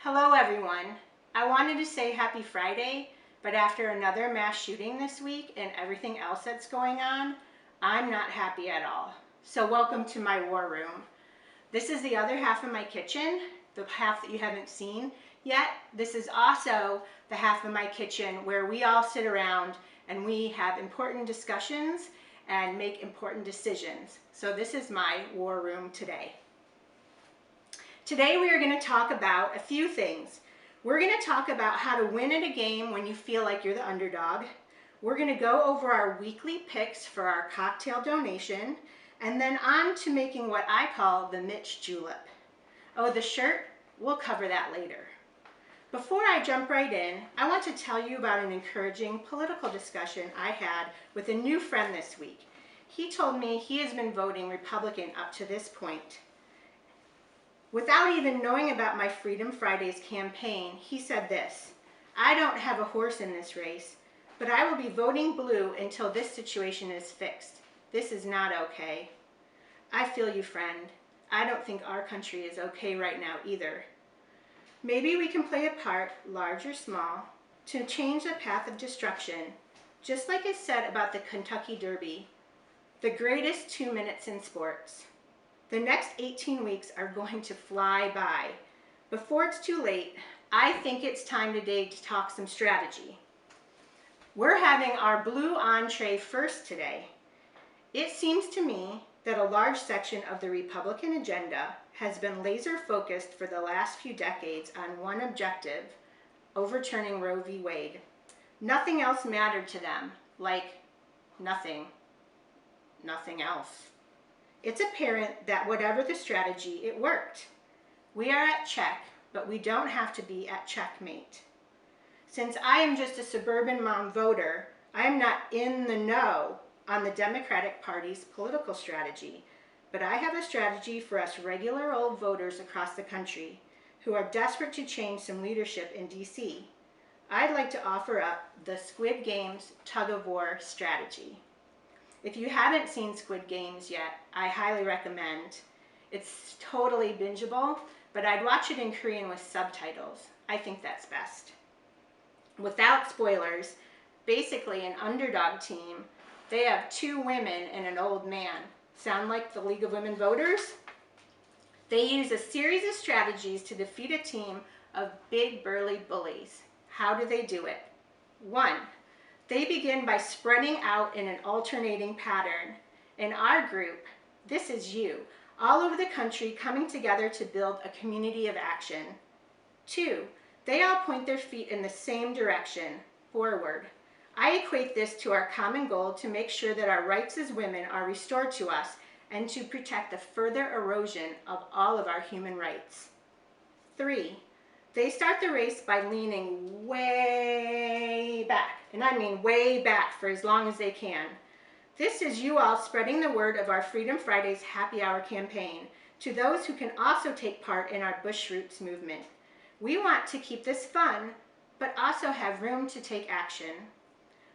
Hello everyone. I wanted to say happy Friday, but after another mass shooting this week and everything else that's going on, I'm not happy at all. So welcome to my war room. This is the other half of my kitchen, the half that you haven't seen yet. This is also the half of my kitchen where we all sit around and we have important discussions and make important decisions. So this is my war room today. Today we are going to talk about a few things. We're going to talk about how to win at a game when you feel like you're the underdog. We're going to go over our weekly picks for our cocktail donation, and then on to making what I call the Mitch Julep. Oh, the shirt? We'll cover that later. Before I jump right in, I want to tell you about an encouraging political discussion I had with a new friend this week. He told me he has been voting Republican up to this point. Without even knowing about my Freedom Fridays campaign, he said this: "I don't have a horse in this race, but I will be voting blue until this situation is fixed. This is not okay." I feel you, friend. I don't think our country is okay right now either. Maybe we can play a part, large or small, to change the path of destruction, just like I said about the Kentucky Derby, the greatest 2 minutes in sports. The next 18 weeks are going to fly by. Before it's too late, I think it's time today to talk some strategy. We're having our blue entree first today. It seems to me that a large section of the Republican agenda has been laser focused for the last few decades on one objective: overturning Roe v. Wade. Nothing else mattered to them, like nothing else. It's apparent that whatever the strategy, it worked. We are at check, but we don't have to be at checkmate. Since I am just a suburban mom voter, I am not in the know on the Democratic Party's political strategy, but I have a strategy for us regular old voters across the country who are desperate to change some leadership in DC. I'd like to offer up the Squid Games tug-of-war strategy. If you haven't seen Squid Games yet, I highly recommend. It's totally bingeable, but I'd watch it in Korean with subtitles. I think that's best. Without spoilers, basically an underdog team, they have 2 women and an old man. Sound like the League of Women Voters? They use a series of strategies to defeat a team of big burly bullies. How do they do it? 1. They begin by spreading out in an alternating pattern. In our group, this is you, all over the country coming together to build a community of action. 2. They all point their feet in the same direction, forward. I equate this to our common goal to make sure that our rights as women are restored to us and to protect the further erosion of all of our human rights. 3. They start the race by leaning way back, and I mean way back, for as long as they can. This is you all spreading the word of our Freedom Fridays Happy Hour campaign to those who can also take part in our Bush Roots movement. We want to keep this fun, but also have room to take action.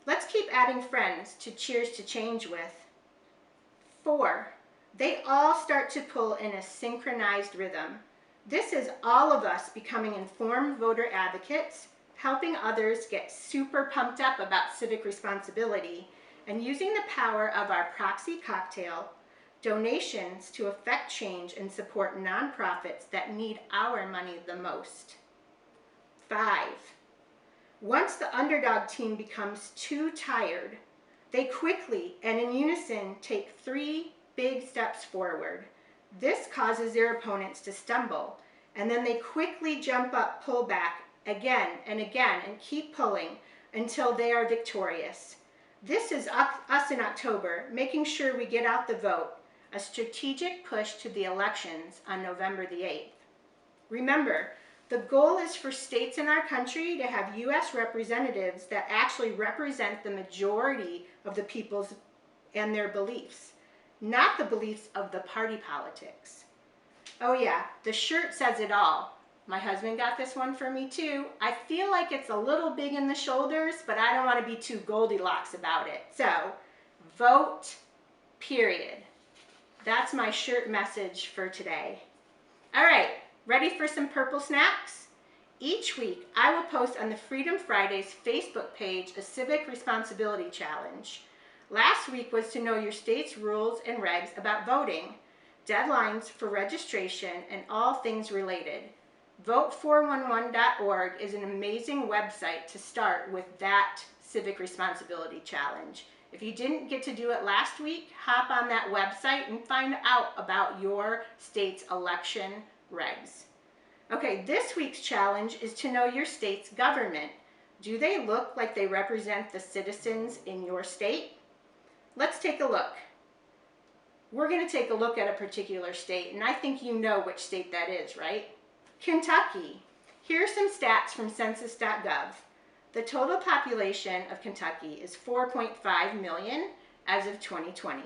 Let's keep adding friends to cheers to change with. 4. They all start to pull in a synchronized rhythm. This is all of us becoming informed voter advocates, helping others get super pumped up about civic responsibility, and using the power of our proxy cocktail donations to affect change and support nonprofits that need our money the most. 5. Once the underdog team becomes too tired, they quickly and in unison take 3 big steps forward. This causes their opponents to stumble, and then they quickly jump up, pull back again, and keep pulling until they are victorious. This is us in October, making sure we get out the vote, a strategic push to the elections on November the 8th. Remember, the goal is for states in our country to have U.S. representatives that actually represent the majority of the peoples and their beliefs, not the beliefs of the party politics. Oh yeah, the shirt says it all. My husband got this one for me too. I feel like it's a little big in the shoulders, but I don't want to be too Goldilocks about it. So, vote, period. That's my shirt message for today. All right, ready for some purple snacks? Each week, I will post on the Freedom Fridays Facebook page a civic responsibility challenge. Last week was to know your state's rules and regs about voting, deadlines for registration, and all things related. Vote411.org is an amazing website to start with that civic responsibility challenge. If you didn't get to do it last week, hop on that website and find out about your state's election regs. Okay, this week's challenge is to know your state's government. Do they look like they represent the citizens in your state? Let's take a look. We're going to take a look at a particular state, and I think you know which state that is, right? Kentucky. Here are some stats from census.gov. The total population of Kentucky is 4.5 million as of 2020.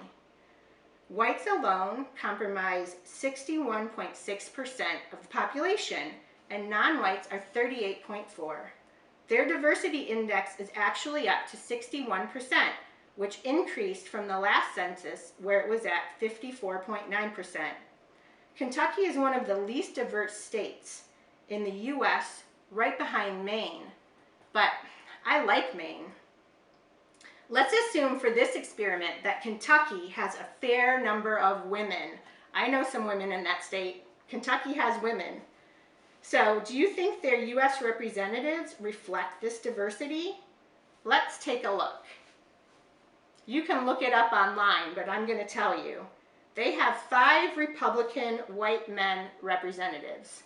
Whites alone comprise 61.6% of the population, and non-whites are 38.4%. Their diversity index is actually up to 61%, which increased from the last census where it was at 54.9%. Kentucky is one of the least diverse states in the U.S., right behind Maine, but I like Maine. Let's assume for this experiment that Kentucky has a fair number of women. I know some women in that state. Kentucky has women. So, do you think their U.S. representatives reflect this diversity? Let's take a look. You can look it up online, but I'm going to tell you. They have 5 Republican white men representatives.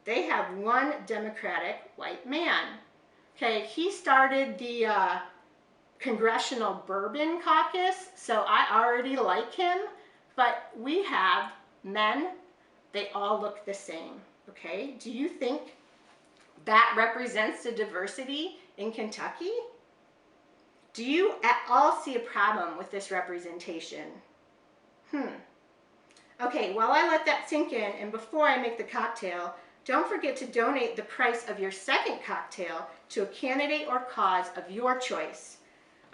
They have 1 Democratic white man. Okay, he started the Congressional Bourbon Caucus, so I already like him, but we have men, they all look the same, okay? Do you think that represents the diversity in Kentucky? Do you at all see a problem with this representation? Okay, while I let that sink in, and before I make the cocktail, don't forget to donate the price of your second cocktail to a candidate or cause of your choice.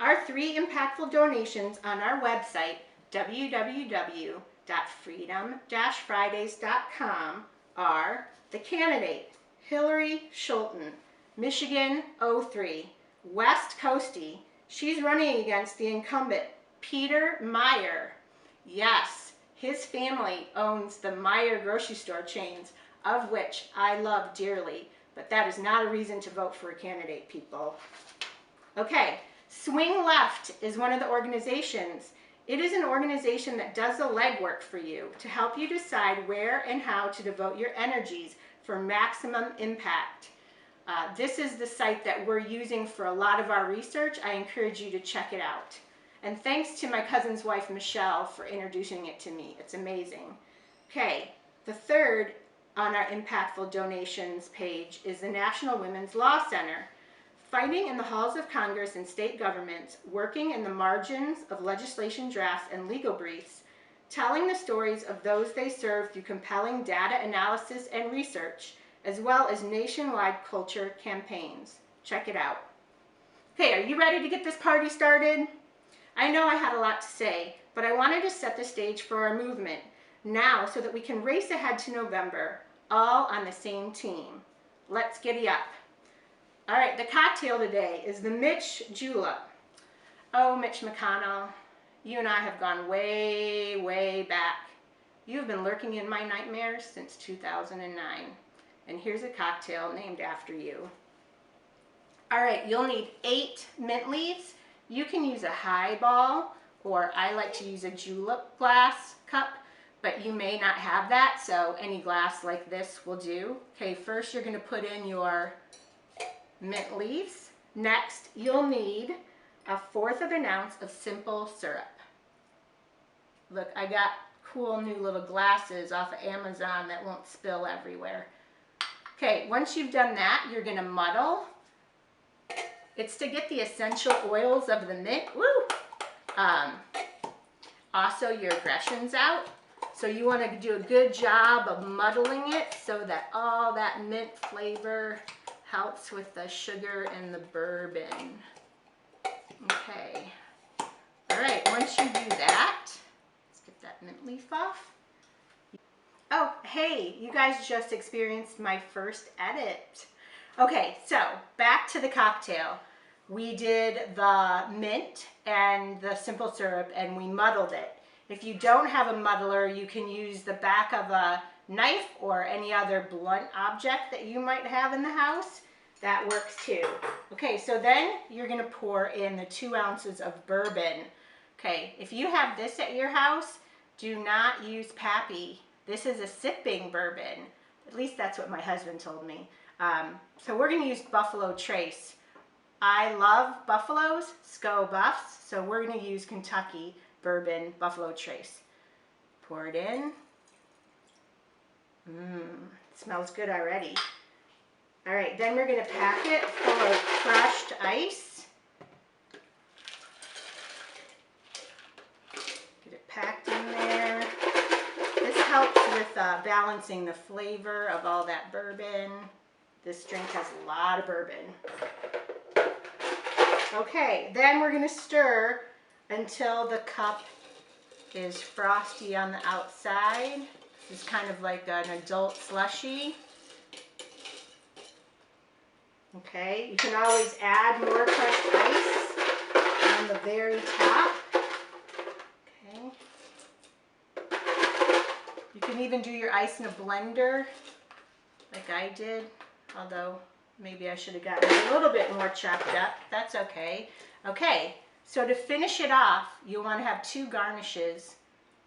Our 3 impactful donations on our website, www.freedom-fridays.com, are the candidate, Hillary Schulten, Michigan 03, West Coastie. She's running against the incumbent, Peter Meyer. Yes, his family owns the Meyer grocery store chains, of which I love dearly, but that is not a reason to vote for a candidate, people. Okay. Swing Left is one of the organizations. It is an organization that does the legwork for you to help you decide where and how to devote your energies for maximum impact. This is the site that we're using for a lot of our research. I encourage you to check it out. And thanks to my cousin's wife, Michelle, for introducing it to me. It's amazing. Okay, the third on our impactful donations page is the National Women's Law Center. Fighting in the halls of Congress and state governments, working in the margins of legislation drafts and legal briefs, telling the stories of those they serve through compelling data analysis and research, as well as nationwide culture campaigns. Check it out. Okay, are you ready to get this party started? I know I had a lot to say, but I wanted to set the stage for our movement now so that we can race ahead to November, all on the same team. Let's giddy up. All right, the cocktail today is the Mitch Julep. Oh, Mitch McConnell, you and I have gone way, way back. You've been lurking in my nightmares since 2009. And here's a cocktail named after you. All right, you'll need 8 mint leaves. You can use a highball, or I like to use a julep glass cup, but you may not have that, so any glass like this will do. Okay, first you're gonna put in your mint leaves. Next, you'll need 1/4 ounce of simple syrup. Look, I got cool new little glasses off of Amazon that won't spill everywhere. Okay, once you've done that, you're gonna muddle. It's to get the essential oils of the mint, also your aggressions out. So you wanna do a good job of muddling it so that all that mint flavor helps with the sugar and the bourbon. Okay. All right, once you do that, let's get that mint leaf off. Oh, hey, you guys just experienced my first edit. Okay, so back to the cocktail. We did the mint and the simple syrup and we muddled it. If you don't have a muddler, you can use the back of a knife or any other blunt object that you might have in the house. That works too. Okay, so then you're gonna pour in the 2 ounces of bourbon. Okay, if you have this at your house, do not use Pappy. This is a sipping bourbon. At least that's what my husband told me. So we're gonna use Buffalo Trace. I love Buffaloes, SCO Buffs, so we're gonna use Kentucky Bourbon Buffalo Trace. Pour it in. Smells good already. All right, then we're gonna pack it full of crushed ice. Get it packed in there. This helps with balancing the flavor of all that bourbon. This drink has a lot of bourbon. Okay, then we're gonna stir until the cup is frosty on the outside. This is kind of like an adult slushie. Okay, you can always add more crushed ice on the very top. Okay. You can even do your ice in a blender, like I did, although maybe I should have gotten it a little bit more chopped up. That's okay. Okay, so to finish it off, you'll want to have 2 garnishes.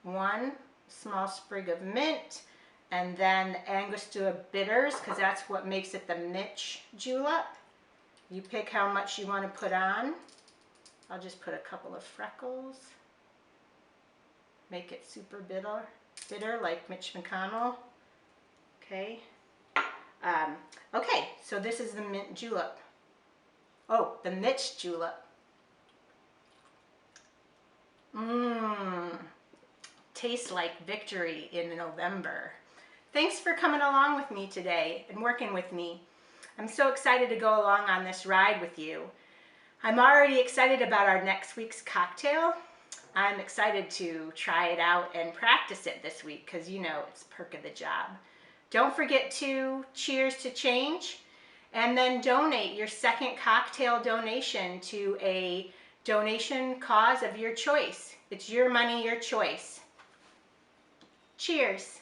1 small sprig of mint, and then Angostura bitters, because that's what makes it the Mitch Julep. You pick how much you want to put on. I'll just put a couple of freckles. Make it super bitter like Mitch McConnell. Okay. Okay, so this is the Mint Julep. Oh, the Mitch Julep. Tastes like victory in November. Thanks for coming along with me today and working with me. I'm so excited to go along on this ride with you. I'm already excited about our next week's cocktail. I'm excited to try it out and practice it this week because you know it's perk of the job. Don't forget to cheers to change and then donate your second cocktail donation to a donation cause of your choice. It's your money, your choice. Cheers.